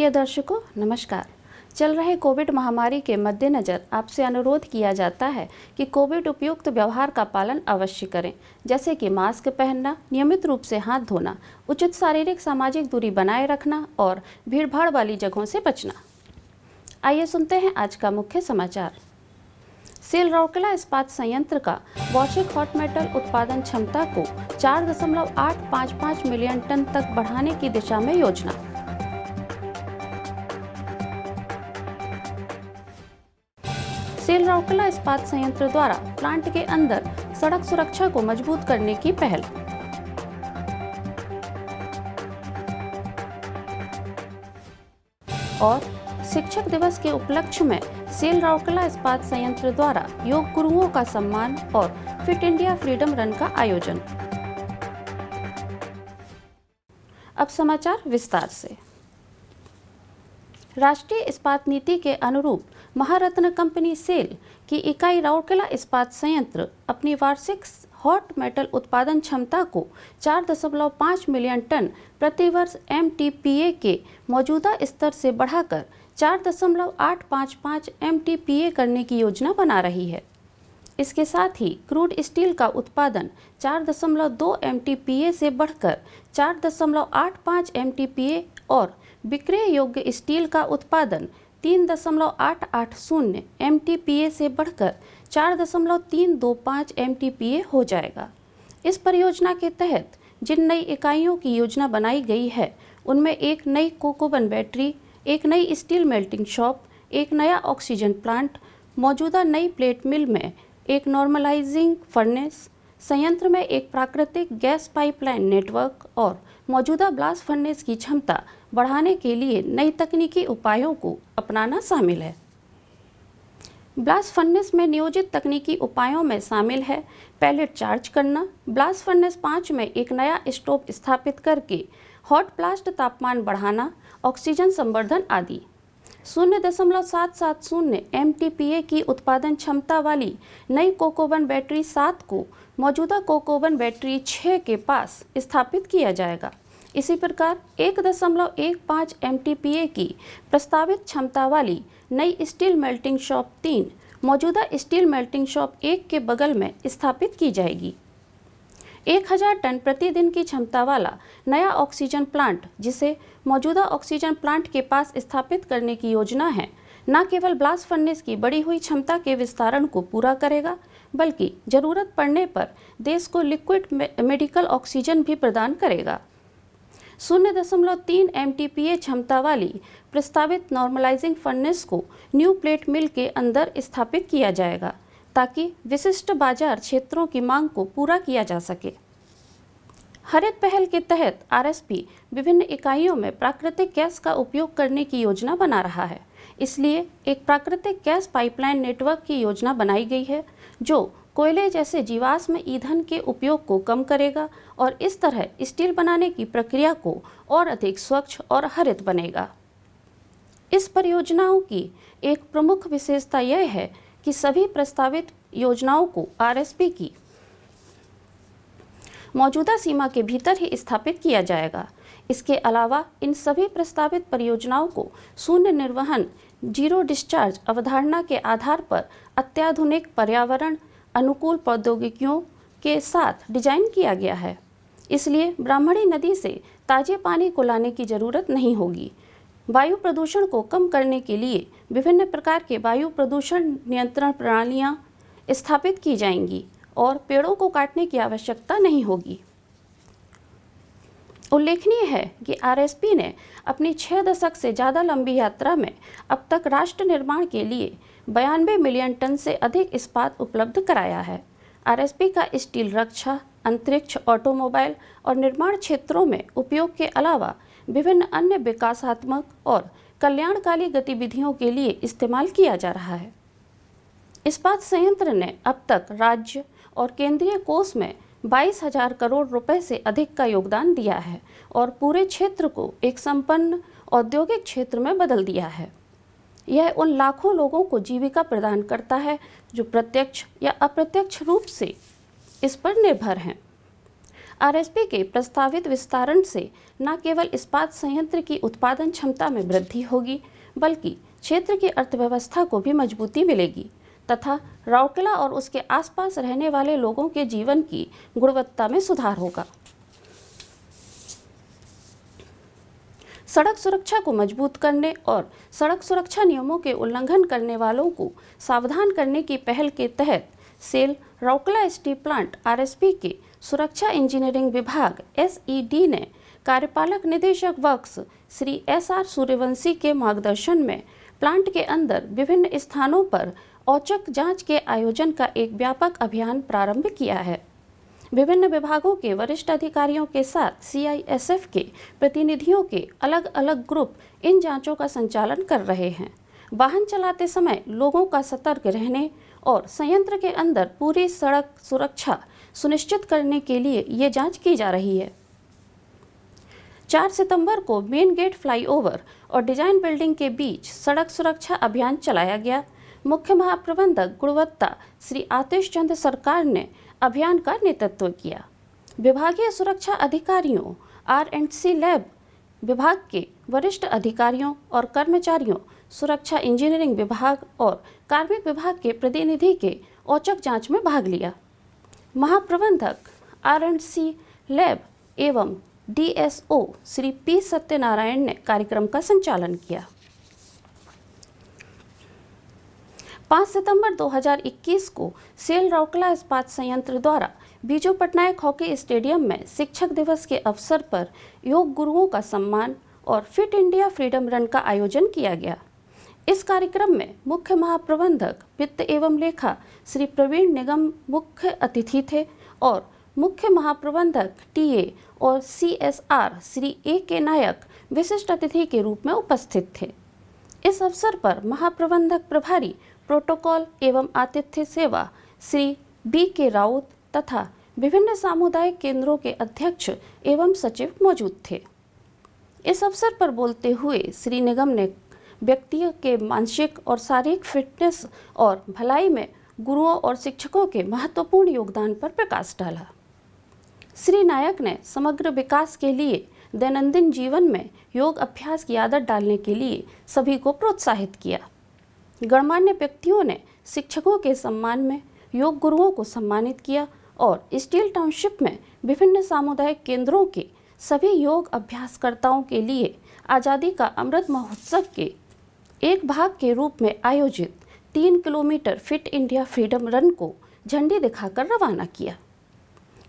प्रिय दर्शकों नमस्कार। चल रहे कोविड महामारी के मद्देनज़र आपसे अनुरोध किया जाता है कि कोविड उपयुक्त व्यवहार का पालन अवश्य करें, जैसे कि मास्क पहनना, नियमित रूप से हाथ धोना, उचित शारीरिक सामाजिक दूरी बनाए रखना और भीड़भाड़ वाली जगहों से बचना। आइए सुनते हैं आज का मुख्य समाचार। सेल राउरकेला इस्पात संयंत्र का वार्षिक हॉट मेटल उत्पादन क्षमता को 4.855 मिलियन टन तक बढ़ाने की दिशा में योजना। सेल राउरकेला इस्पात संयंत्र द्वारा प्लांट के अंदर सड़क सुरक्षा को मजबूत करने की पहल। और शिक्षक दिवस के उपलक्ष्य में सेल राउरकेला इस्पात संयंत्र द्वारा योग गुरुओं का सम्मान और फिट इंडिया फ्रीडम रन का आयोजन। अब समाचार विस्तार से। राष्ट्रीय इस्पात नीति के अनुरूप महारत्न कंपनी सेल की इकाई राउरकेला इस्पात संयंत्र अपनी वार्षिक हॉट मेटल उत्पादन क्षमता को 4.5 मिलियन टन प्रति वर्ष MTPA के मौजूदा स्तर से बढ़ाकर 4.855 MTPA करने की योजना बना रही है। इसके साथ ही क्रूड स्टील का उत्पादन 4.2 MTPA से बढ़कर 4.85 MTPA और विक्रय योग्य स्टील का उत्पादन 3.880 MTPA से बढ़कर 4.325 MTPA हो जाएगा। इस परियोजना के तहत जिन नई इकाइयों की योजना बनाई गई है उनमें एक नई कोकोवन बैटरी, एक नई स्टील मेल्टिंग शॉप, एक नया ऑक्सीजन प्लांट, मौजूदा नई प्लेट मिल में एक नॉर्मलाइजिंग फर्नेस, संयंत्र में एक प्राकृतिक गैस पाइपलाइन नेटवर्क और मौजूदा ब्लास्ट फर्नेस की क्षमता बढ़ाने के लिए नई तकनीकी उपायों को अपनाना शामिल है। ब्लास्ट फर्नेस में नियोजित तकनीकी उपायों में शामिल है पैलेट चार्ज करना, ब्लास्ट फर्नेस 5 में एक नया स्टोव स्थापित करके हॉट ब्लास्ट तापमान बढ़ाना, ऑक्सीजन संवर्धन आदि। 0.770 MTPA की उत्पादन क्षमता वाली नई कोकोवन बैटरी 7 को मौजूदा कोकोवन बैटरी 6 के पास स्थापित किया जाएगा। इसी प्रकार 1.15 MTPA की प्रस्तावित क्षमता वाली नई स्टील मेल्टिंग शॉप 3 मौजूदा स्टील मेल्टिंग शॉप 1 के बगल में स्थापित की जाएगी। 1000 टन प्रतिदिन की क्षमता वाला नया ऑक्सीजन प्लांट, जिसे मौजूदा ऑक्सीजन प्लांट के पास स्थापित करने की योजना है, न केवल ब्लास्ट फर्नेस की बढ़ी हुई क्षमता के विस्तारण को पूरा करेगा, बल्कि जरूरत पड़ने पर देश को लिक्विड मेडिकल ऑक्सीजन भी प्रदान करेगा। 0.3 MTPA क्षमता वाली प्रस्तावित नॉर्मलाइजिंग फर्नेस को न्यू प्लेट मिल के अंदर स्थापित किया जाएगा ताकि विशिष्ट बाजार क्षेत्रों की मांग को पूरा किया जा सके। हरित पहल के तहत RSP विभिन्न इकाइयों में प्राकृतिक गैस का उपयोग करने की योजना बना रहा है। इसलिए एक प्राकृतिक गैस पाइपलाइन नेटवर्क की योजना बनाई गई है जो कोयले जैसे जीवाश्म ईंधन के उपयोग को कम करेगा और इस तरह स्टील बनाने की प्रक्रिया को और अधिक स्वच्छ और हरित बनेगा। इस परियोजनाओं की एक प्रमुख विशेषता यह है कि सभी प्रस्तावित योजनाओं को RSP की मौजूदा सीमा के भीतर ही स्थापित किया जाएगा। इसके अलावा इन सभी प्रस्तावित परियोजनाओं को शून्य निर्वहन जीरो डिस्चार्ज अवधारणा के आधार पर अत्याधुनिक पर्यावरण अनुकूल प्रौद्योगिकियों के साथ डिजाइन किया गया है। इसलिए ब्राह्मणी नदी से ताजे पानी को लाने की जरूरत नहीं होगी। वायु प्रदूषण को कम करने के लिए विभिन्न प्रकार के वायु प्रदूषण नियंत्रण प्रणालियां स्थापित की जाएंगी और पेड़ों को काटने की आवश्यकता नहीं होगी। उल्लेखनीय है कि RSP ने अपनी 6 दशक से ज़्यादा लंबी यात्रा में अब तक राष्ट्र निर्माण के लिए 92 मिलियन टन से अधिक इस्पात उपलब्ध कराया है। RSP का स्टील रक्षा, अंतरिक्ष, ऑटोमोबाइल और निर्माण क्षेत्रों में उपयोग के अलावा विभिन्न अन्य विकासात्मक और कल्याणकारी गतिविधियों के लिए इस्तेमाल किया जा रहा है। इस्पात संयंत्र ने अब तक राज्य और केंद्रीय कोष में 22,000 करोड़ रुपए से अधिक का योगदान दिया है और पूरे क्षेत्र को एक संपन्न औद्योगिक क्षेत्र में बदल दिया है। यह उन लाखों लोगों को जीविका प्रदान करता है जो प्रत्यक्ष या अप्रत्यक्ष रूप से इस पर निर्भर हैं। आरएसपी के प्रस्तावित विस्तारण से न केवल इस्पात संयंत्र की उत्पादन क्षमता में वृद्धि होगी, बल्कि क्षेत्र की अर्थव्यवस्था को भी मजबूती मिलेगी तथा राउरकेला और उसके आसपास रहने वाले लोगों के जीवन की गुणवत्ता में सुधार होगा। सड़क सुरक्षा को मजबूत करने और सड़क सुरक्षा नियमों के उल्लंघन करने वालों को सावधान करने की पहल के तहत SAIL Rourkela steel plant RSP के सुरक्षा इंजीनियरिंग विभाग एसईडी ने कार्यपालक निदेशक वर्क्स श्री एसआर सूर्यवंशी के मार्गदर्शन में प्लांट के अंदर विभिन्न स्थानों पर औचक जांच के आयोजन का एक व्यापक अभियान प्रारंभ किया है। विभिन्न विभागों के वरिष्ठ अधिकारियों के साथ सीआईएसएफ के प्रतिनिधियों के अलग अलग ग्रुप इन जांचों का संचालन कर रहे हैं। वाहन चलाते समय लोगों का सतर्क रहने और संयंत्र के अंदर पूरी सड़क सुरक्षा सुनिश्चित करने के लिए ये जांच की जा रही है। 4 सितंबर को मेन गेट फ्लाईओवर और डिजाइन बिल्डिंग के बीच सड़क सुरक्षा अभियान चलाया गया। मुख्य महाप्रबंधक गुणवत्ता श्री आतिश चंद्र सरकार ने अभियान का नेतृत्व किया। विभागीय सुरक्षा अधिकारियों, R&C लैब विभाग के वरिष्ठ अधिकारियों और कर्मचारियों, सुरक्षा इंजीनियरिंग विभाग और कार्मिक विभाग के प्रतिनिधि के औचक जांच में भाग लिया। महाप्रबंधक R&C लैब एवं DSO श्री P सत्यनारायण ने कार्यक्रम का संचालन किया। 5 सितंबर 2021 को सेल राउरकेला इस्पात संयंत्र द्वारा बीजू पटनायक हॉकी स्टेडियम में शिक्षक दिवस के अवसर पर योग गुरुओं का सम्मान और फिट इंडिया फ्रीडम रन का आयोजन किया गया। इस कार्यक्रम में मुख्य महाप्रबंधक वित्त एवं लेखा श्री प्रवीण निगम मुख्य अतिथि थे और मुख्य महाप्रबंधक TA और CSR श्री AK नायक विशिष्ट अतिथि के रूप में उपस्थित थे। इस अवसर पर महाप्रबंधक प्रभारी प्रोटोकॉल एवं आतिथ्य सेवा श्री BK राउत तथा विभिन्न सामुदायिक केंद्रों के अध्यक्ष एवं सचिव मौजूद थे। इस अवसर पर बोलते हुए श्री निगम ने व्यक्तियों के मानसिक और शारीरिक फिटनेस और भलाई में गुरुओं और शिक्षकों के महत्वपूर्ण योगदान पर प्रकाश डाला। श्री नायक ने समग्र विकास के लिए दैनंदिन जीवन में योग अभ्यास की आदत डालने के लिए सभी को प्रोत्साहित किया। गणमान्य व्यक्तियों ने शिक्षकों के सम्मान में योग गुरुओं को सम्मानित किया और स्टील टाउनशिप में विभिन्न सामुदायिक केंद्रों के सभी योग अभ्यासकर्ताओं के लिए आज़ादी का अमृत महोत्सव के एक भाग के रूप में आयोजित 3 kilometre fit India freedom run को झंडी दिखाकर रवाना किया।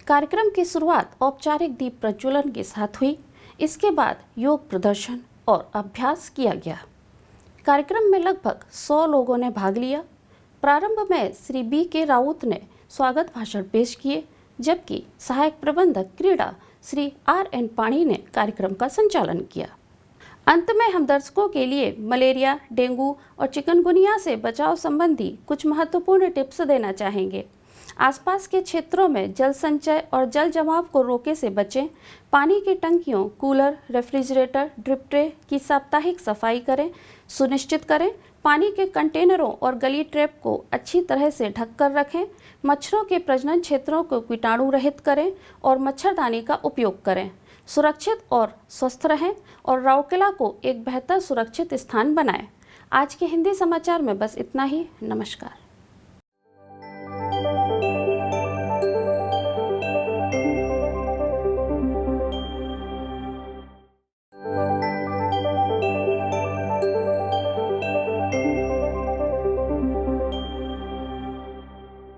कार्यक्रम की शुरुआत औपचारिक दीप प्रज्वलन के साथ हुई। इसके बाद योग प्रदर्शन और अभ्यास किया गया। कार्यक्रम में लगभग 100 लोगों ने भाग लिया। प्रारंभ में श्री BK राउत ने स्वागत भाषण पेश किए, जबकि सहायक प्रबंधक क्रीड़ा श्री RN पाणी ने कार्यक्रम का संचालन किया। अंत में हम दर्शकों के लिए मलेरिया, डेंगू और चिकनगुनिया से बचाव संबंधी कुछ महत्वपूर्ण टिप्स देना चाहेंगे। आसपास के क्षेत्रों में जल संचय और जल जमाव को रोके से बचें। पानी की टंकियों, कूलर, रेफ्रिजरेटर, ड्रिप ट्रे की साप्ताहिक सफाई करें। सुनिश्चित करें पानी के कंटेनरों और गली ट्रैप को अच्छी तरह से ढक कर रखें। मच्छरों के प्रजनन क्षेत्रों को कीटाणु रहित करें और मच्छरदानी का उपयोग करें। सुरक्षित और स्वस्थ रहें और राउरकेला को एक बेहतर सुरक्षित स्थान बनाएं। आज के हिंदी समाचार में बस इतना ही। नमस्कार।